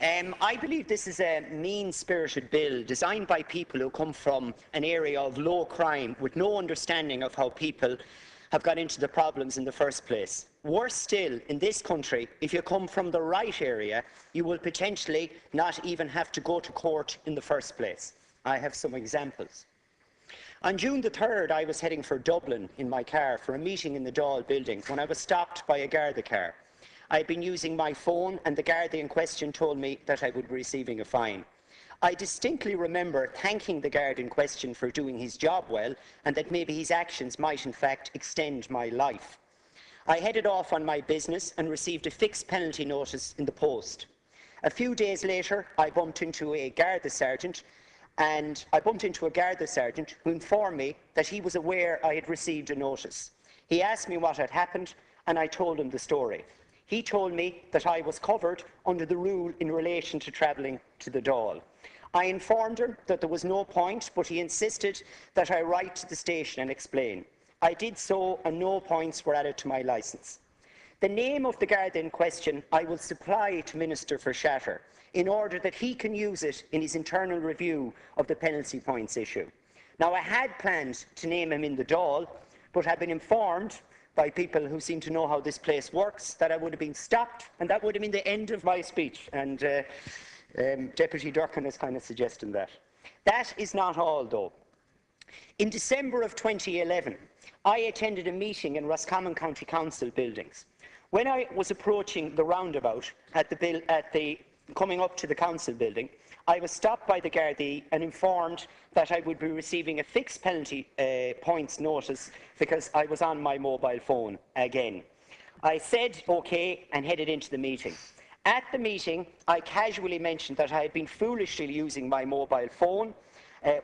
I believe this is a mean-spirited bill designed by people who come from an area of low crime with no understanding of how people have got into the problems in the first place. Worse still, in this country, if you come from the right area, you will potentially not even have to go to court in the first place. I have some examples. On June the 3rd, I was heading for Dublin in my car for a meeting in the Dáil building when I was stopped by a Garda car. I had been using my phone and the Garda in question told me that I would be receiving a fine. I distinctly remember thanking the Garda in question for doing his job well and that maybe his actions might in fact extend my life. I headed off on my business and received a fixed penalty notice in the post. A few days later, I bumped into a Garda sergeant who informed me that he was aware I had received a notice. He asked me what had happened and I told him the story. He told me that I was covered under the rule in relation to travelling to the Dáil. I informed him that there was no point, but he insisted that I write to the station and explain. I did so, and no points were added to my licence. The name of the Garda in question I will supply to Minister for Shatter in order that he can use it in his internal review of the penalty points issue. Now, I had planned to name him in the Dáil, but have been informed by people who seem to know how this place works that I would have been stopped, and that would have been the end of my speech. And Deputy Durkan is kind of suggesting that. That is not all, though. In December of 2011, I attended a meeting in Roscommon County Council buildings. When I was approaching the roundabout coming up to the council building, I was stopped by the Gardaí and informed that I would be receiving a fixed penalty points notice because I was on my mobile phone again. I said OK and headed into the meeting. At the meeting, I casually mentioned that I had been foolishly using my mobile phone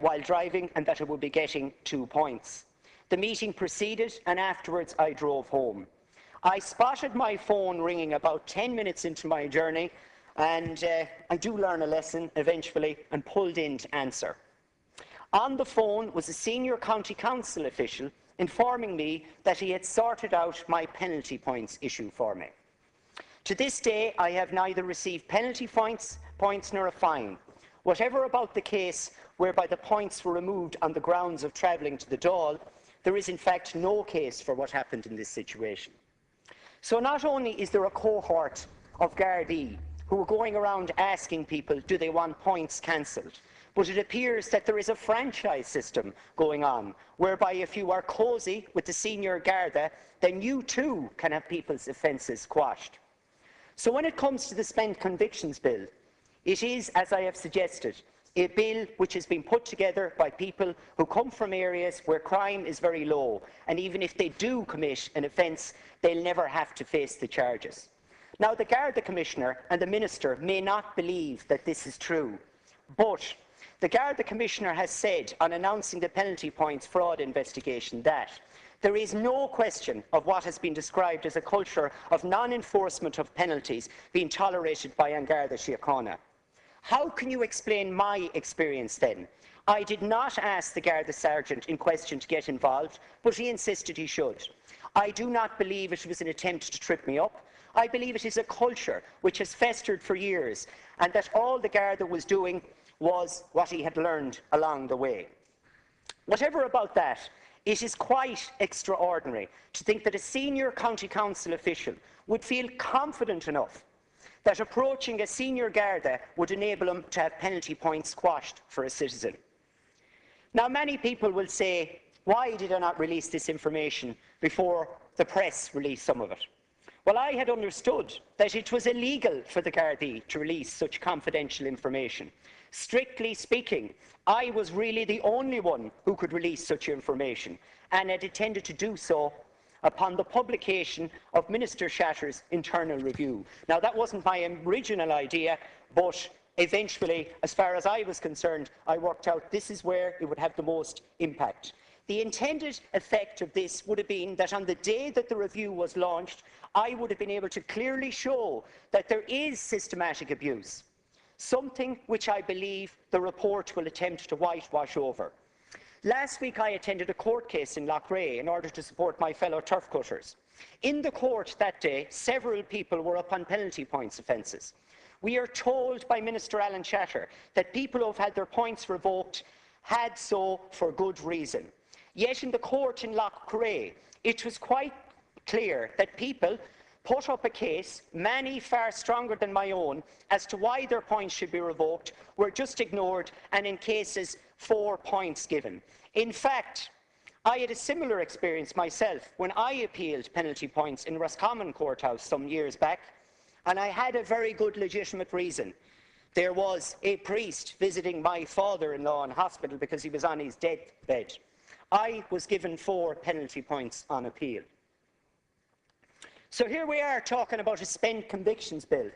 while driving and that I would be getting 2 points. The meeting proceeded and afterwards I drove home. I spotted my phone ringing about 10 minutes into my journey and I do learn a lesson eventually and pulled in to answer. On the phone was a senior county council official informing me that he had sorted out my penalty points issue for me. To this day, I have neither received penalty points nor a fine. Whatever about the case whereby the points were removed on the grounds of travelling to the Dáil, there is in fact no case for what happened in this situation. So not only is there a cohort of Gardaí who are going around asking people do they want points cancelled, but it appears that there is a franchise system going on whereby if you are cosy with the senior Garda, then you too can have people's offences quashed. So when it comes to the spent convictions bill, it is, as I have suggested, a bill which has been put together by people who come from areas where crime is very low, and even if they do commit an offence, they'll never have to face the charges. Now, the Garda Commissioner and the Minister may not believe that this is true, but the Garda Commissioner has said on announcing the penalty points fraud investigation that there is no question of what has been described as a culture of non-enforcement of penalties being tolerated by An Garda Síochána. How can you explain my experience then? I did not ask the Garda Sergeant in question to get involved, but he insisted he should. I do not believe it was an attempt to trip me up. I believe it is a culture which has festered for years, and that all the Garda was doing was what he had learned along the way. Whatever about that, it is quite extraordinary to think that a senior county council official would feel confident enough that approaching a senior Garda would enable him to have penalty points quashed for a citizen. Now, many people will say, why did I not release this information before the press released some of it? Well, I had understood that it was illegal for the Gardaí to release such confidential information. Strictly speaking, I was really the only one who could release such information, and had intended to do so upon the publication of Minister Shatter's internal review. Now, that wasn't my original idea, but eventually, as far as I was concerned, I worked out this is where it would have the most impact. The intended effect of this would have been that on the day that the review was launched, I would have been able to clearly show that there is systematic abuse, something which I believe the report will attempt to whitewash over. Last week I attended a court case in Loughrea in order to support my fellow turf cutters. In the court that day, several people were up on penalty points offences. We are told by Minister Alan Chatter that people who have had their points revoked had so for good reason. Yet in the court in Loughrea, it was quite clear that people put up a case, many far stronger than my own, as to why their points should be revoked, were just ignored, and in cases 4 points given. In fact, I had a similar experience myself when I appealed penalty points in Roscommon Courthouse some years back, and I had a very good legitimate reason. There was a priest visiting my father-in-law in hospital because he was on his deathbed. I was given 4 penalty points on appeal. So here we are talking about a spent convictions bill,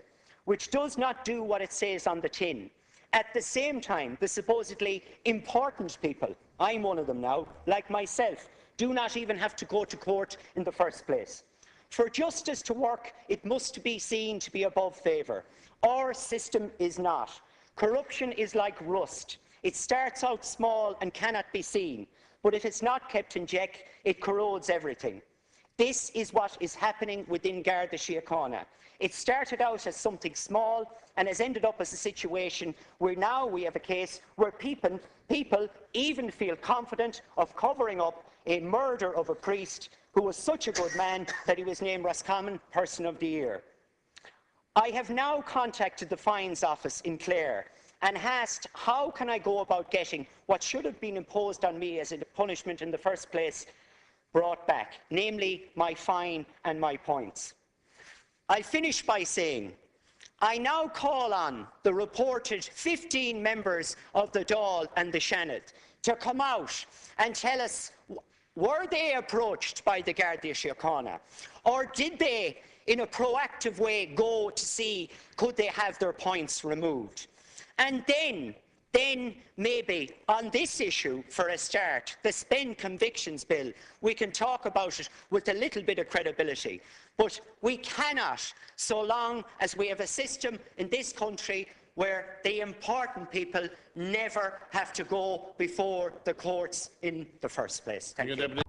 which does not do what it says on the tin. At the same time, the supposedly important people, I'm one of them now, like myself, do not even have to go to court in the first place. For justice to work, it must be seen to be above favour. Our system is not. Corruption is like rust. It starts out small and cannot be seen, but if it's not kept in check, it corrodes everything. This is what is happening within Garda Síochána. It started out as something small and has ended up as a situation where now we have a case where people even feel confident of covering up a murder of a priest who was such a good man that he was named Roscommon Person of the Year. I have now contacted the Fines Office in Clare and asked how can I go about getting what should have been imposed on me as a punishment in the first place brought back, namely my fine and my points. I finish by saying, I now call on the reported 15 members of the Dáil and the Seanad to come out and tell us, were they approached by the Garda Síochána, or did they, in a proactive way, go to see could they have their points removed? And then maybe on this issue, for a start, the spent convictions bill, we can talk about it with a little bit of credibility. But we cannot, so long as we have a system in this country where the important people never have to go before the courts in the first place. Thank you.